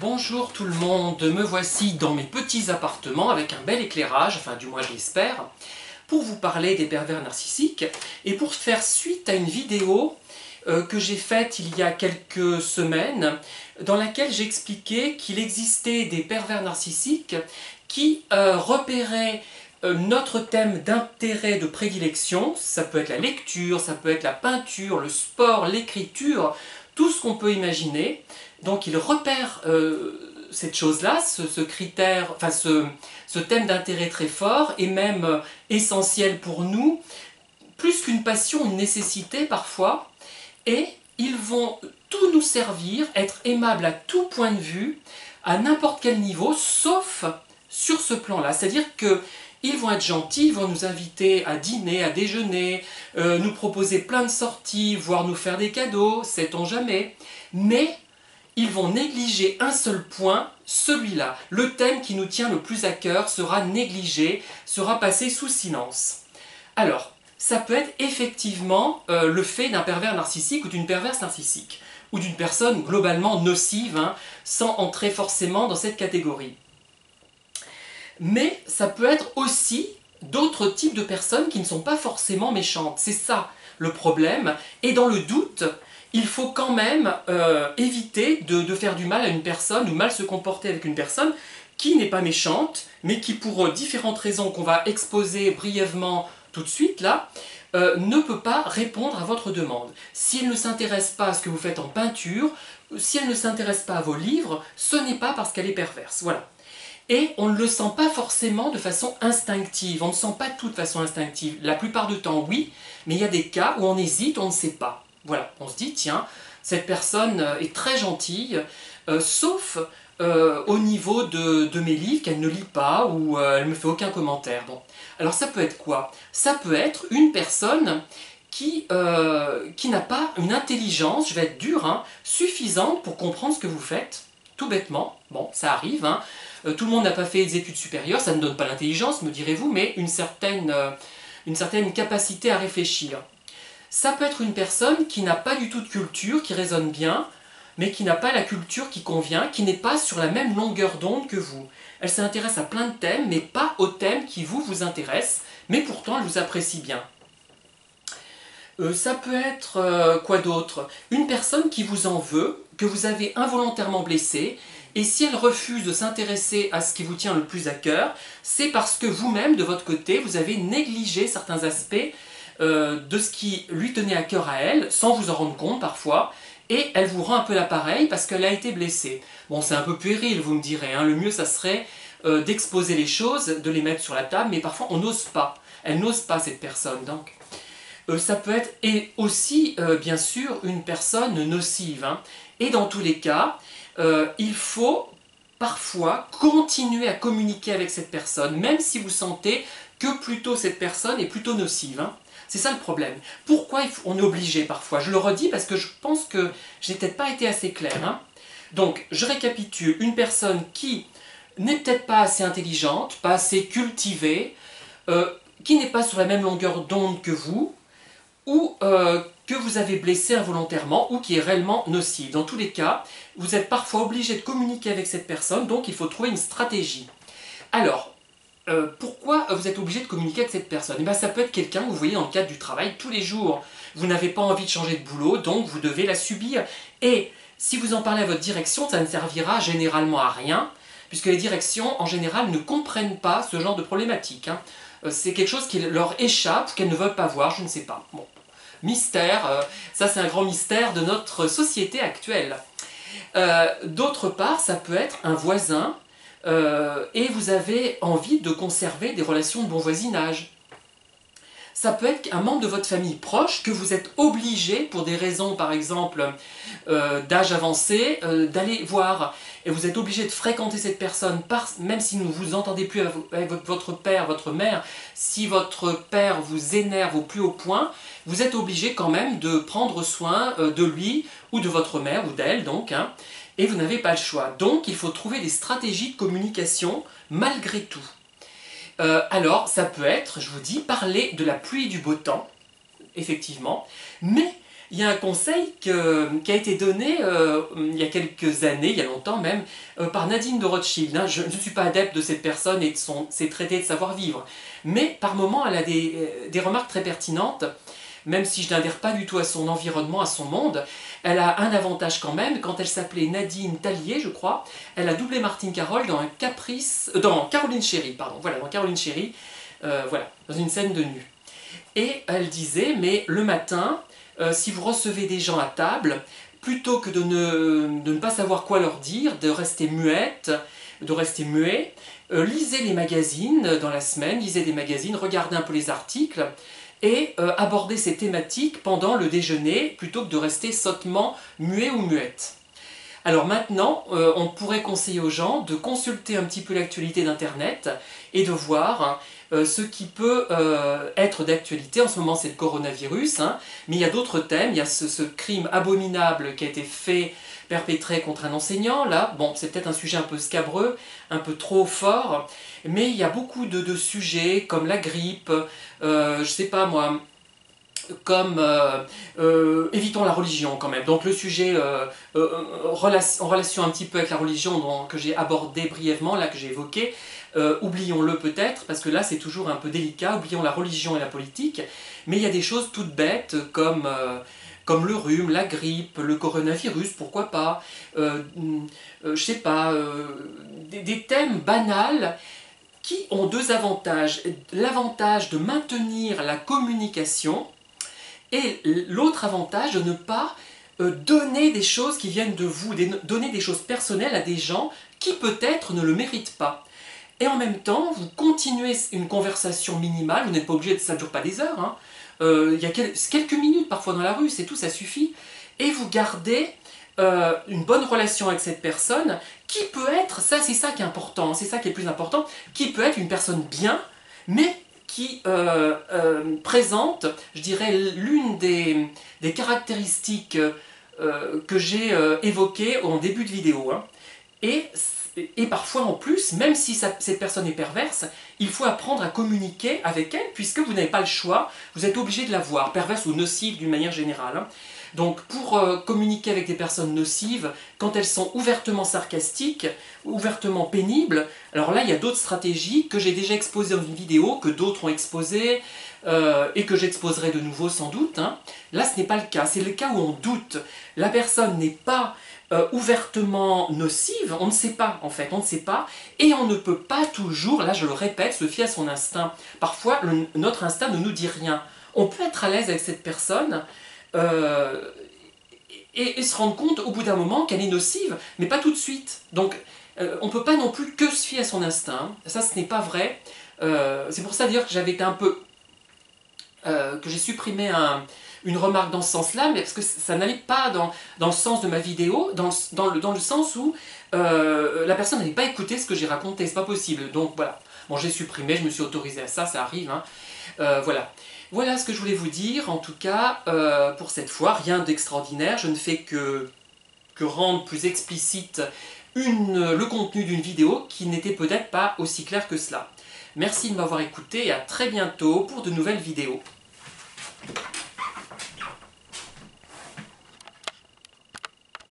Bonjour tout le monde, me voici dans mes petits appartements avec un bel éclairage, enfin du moins je l'espère, pour vous parler des pervers narcissiques et pour faire suite à une vidéo que j'ai faite il y a quelques semaines dans laquelle j'expliquais qu'il existait des pervers narcissiques qui repéraient notre thème d'intérêt de prédilection, ça peut être la lecture, ça peut être la peinture, le sport, l'écriture, tout ce qu'on peut imaginer. Donc il repère cette chose-là, ce critère, enfin ce thème d'intérêt très fort et même essentiel pour nous, plus qu'une passion, une nécessité parfois, et ils vont tout nous servir, être aimables à tout point de vue, à n'importe quel niveau, sauf sur ce plan-là. C'est-à-dire qu'ils vont être gentils, ils vont nous inviter à dîner, à déjeuner, nous proposer plein de sorties, voire nous faire des cadeaux, sait-on jamais, mais ils vont négliger un seul point, celui-là. Le thème qui nous tient le plus à cœur sera négligé, sera passé sous silence. Alors, ça peut être effectivement le fait d'un pervers narcissique ou d'une perverse narcissique, ou d'une personne globalement nocive, hein, sans entrer forcément dans cette catégorie. Mais ça peut être aussi d'autres types de personnes qui ne sont pas forcément méchantes. C'est ça le problème. Et dans le doute, il faut quand même éviter de faire du mal à une personne ou mal se comporter avec une personne qui n'est pas méchante, mais qui pour différentes raisons qu'on va exposer brièvement tout de suite là, ne peut pas répondre à votre demande. Si elle ne s'intéresse pas à ce que vous faites en peinture, si elle ne s'intéresse pas à vos livres, ce n'est pas parce qu'elle est perverse. Voilà. Et on ne le sent pas forcément de façon instinctive, on ne sent pas tout de façon instinctive. La plupart du temps, oui, mais il y a des cas où on hésite, on ne sait pas. Voilà, on se dit, tiens, cette personne est très gentille, sauf au niveau de mes livres qu'elle ne lit pas ou elle ne me fait aucun commentaire. Bon. Alors ça peut être quoi? Ça peut être une personne qui n'a pas une intelligence, je vais être dur, hein, suffisante pour comprendre ce que vous faites, tout bêtement. Bon, ça arrive, hein. Tout le monde n'a pas fait des études supérieures, ça ne donne pas l'intelligence, me direz-vous, mais une certaine capacité à réfléchir. Ça peut être une personne qui n'a pas du tout de culture, qui raisonne bien, mais qui n'a pas la culture qui convient, qui n'est pas sur la même longueur d'onde que vous. Elle s'intéresse à plein de thèmes, mais pas au thème qui vous intéresse, mais pourtant elle vous apprécie bien. Ça peut être quoi d'autre? Une personne qui vous en veut, que vous avez involontairement blessé, et si elle refuse de s'intéresser à ce qui vous tient le plus à cœur, c'est parce que vous-même, de votre côté, vous avez négligé certains aspects de ce qui lui tenait à cœur à elle, sans vous en rendre compte parfois, et elle vous rend un peu l'appareil parce qu'elle a été blessée. Bon, c'est un peu puéril, vous me direz, hein. Le mieux, ça serait d'exposer les choses, de les mettre sur la table, mais parfois on n'ose pas. Elle n'ose pas, cette personne, donc. Ça peut être et aussi, bien sûr, une personne nocive, hein. Et dans tous les cas, il faut parfois continuer à communiquer avec cette personne, même si vous sentez que plutôt cette personne est plutôt nocive, hein. C'est ça le problème. Pourquoi on est obligé parfois? Je le redis parce que je pense que je n'ai peut-être pas été assez clair, hein. Donc, je récapitule. Une personne qui n'est peut-être pas assez intelligente, pas assez cultivée, qui n'est pas sur la même longueur d'onde que vous, ou que vous avez blessé involontairement, ou qui est réellement nocive. Dans tous les cas, vous êtes parfois obligé de communiquer avec cette personne, donc il faut trouver une stratégie. Alors, pourquoi vous êtes obligé de communiquer avec cette personne? Eh bien, ça peut être quelqu'un que vous voyez dans le cadre du travail tous les jours. Vous n'avez pas envie de changer de boulot, donc vous devez la subir. Et si vous en parlez à votre direction, ça ne servira généralement à rien, puisque les directions, en général, ne comprennent pas ce genre de problématique, hein. C'est quelque chose qui leur échappe, qu'elles ne veulent pas voir, je ne sais pas. Bon. Mystère, ça c'est un grand mystère de notre société actuelle. D'autre part, ça peut être un voisin, et vous avez envie de conserver des relations de bon voisinage. Ça peut être un membre de votre famille proche que vous êtes obligé, pour des raisons par exemple d'âge avancé, d'aller voir. Et vous êtes obligé de fréquenter cette personne, même si vous ne vous entendez plus avec votre père, votre mère, si votre père vous énerve au plus haut point, vous êtes obligé quand même de prendre soin de lui ou de votre mère ou d'elle donc, hein, et vous n'avez pas le choix. Donc il faut trouver des stratégies de communication malgré tout. Alors ça peut être, je vous dis, parler de la pluie et du beau temps, effectivement, mais il y a un conseil qui a été donné il y a quelques années, il y a longtemps même, par Nadine de Rothschild. Hein. Je ne suis pas adepte de cette personne et de ses traités de savoir-vivre, mais par moments elle a des remarques très pertinentes, même si je n'adhère pas du tout à son environnement, à son monde. Elle a un avantage quand même, quand elle s'appelait Nadine Tallier, je crois, elle a doublé Martine Carole dans dans Caroline Chéry, pardon, voilà, dans Caroline Chéry, voilà, dans une scène de nu. Et elle disait, mais le matin, si vous recevez des gens à table, plutôt que de ne pas savoir quoi leur dire, de rester muette, de rester muet, lisez les magazines dans la semaine, lisez des magazines, regardez un peu les articles, et abordez ces thématiques pendant le déjeuner, plutôt que de rester sottement muet ou muette. Alors maintenant, on pourrait conseiller aux gens de consulter un petit peu l'actualité d'Internet et de voir ce qui peut être d'actualité. En ce moment, c'est le coronavirus, hein, mais il y a d'autres thèmes. Il y a ce crime abominable qui a été perpétré contre un enseignant. Là, bon, c'est peut-être un sujet un peu scabreux, un peu trop fort, mais il y a beaucoup de sujets comme la grippe, je sais pas moi, comme évitons la religion quand même. Donc le sujet en relation un petit peu avec la religion que j'ai abordé brièvement, là que j'ai évoqué, oublions-le peut-être, parce que là c'est toujours un peu délicat, oublions la religion et la politique, mais il y a des choses toutes bêtes comme le rhume, la grippe, le coronavirus, pourquoi pas, je sais pas, des thèmes banals qui ont deux avantages. L'avantage de maintenir la communication, et l'autre avantage de ne pas donner des choses qui viennent de vous, donner des choses personnelles à des gens qui peut-être ne le méritent pas. Et en même temps, vous continuez une conversation minimale, vous n'êtes pas obligé, ça ne dure pas des heures, hein. Il y a quelques minutes parfois dans la rue, c'est tout, ça suffit. Et vous gardez une bonne relation avec cette personne qui peut être, ça c'est ça qui est important, c'est ça qui est le plus important, qui peut être une personne bien, mais qui présente, je dirais, l'une des caractéristiques que j'ai évoquées en début de vidéo. Hein. Et parfois en plus, même si cette personne est perverse, il faut apprendre à communiquer avec elle, puisque vous n'avez pas le choix, vous êtes obligé de la voir, perverse ou nocive d'une manière générale. Hein. Donc pour communiquer avec des personnes nocives, quand elles sont ouvertement sarcastiques, ouvertement pénibles, alors là il y a d'autres stratégies que j'ai déjà exposées dans une vidéo, que d'autres ont exposées, et que j'exposerai de nouveau sans doute. Hein. Là ce n'est pas le cas, c'est le cas où on doute. La personne n'est pas ouvertement nocive, on ne sait pas en fait, on ne sait pas, et on ne peut pas toujours, là je le répète, se fier à son instinct. Parfois notre instinct ne nous dit rien. On peut être à l'aise avec cette personne, et se rendre compte au bout d'un moment qu'elle est nocive, mais pas tout de suite. Donc on ne peut pas non plus que se fier à son instinct, ça ce n'est pas vrai. C'est pour ça d'ailleurs que j'avais été un peu... que j'ai supprimé une remarque dans ce sens-là, mais parce que ça n'allait pas dans le sens de ma vidéo, dans le sens où la personne n'allait pas écouter ce que j'ai raconté, c'est pas possible. Donc voilà, bon j'ai supprimé, je me suis autorisé à ça, ça arrive, hein. Voilà. Voilà ce que je voulais vous dire, en tout cas, pour cette fois, rien d'extraordinaire, je ne fais que rendre plus explicite le contenu d'une vidéo qui n'était peut-être pas aussi clair que cela. Merci de m'avoir écouté et à très bientôt pour de nouvelles vidéos.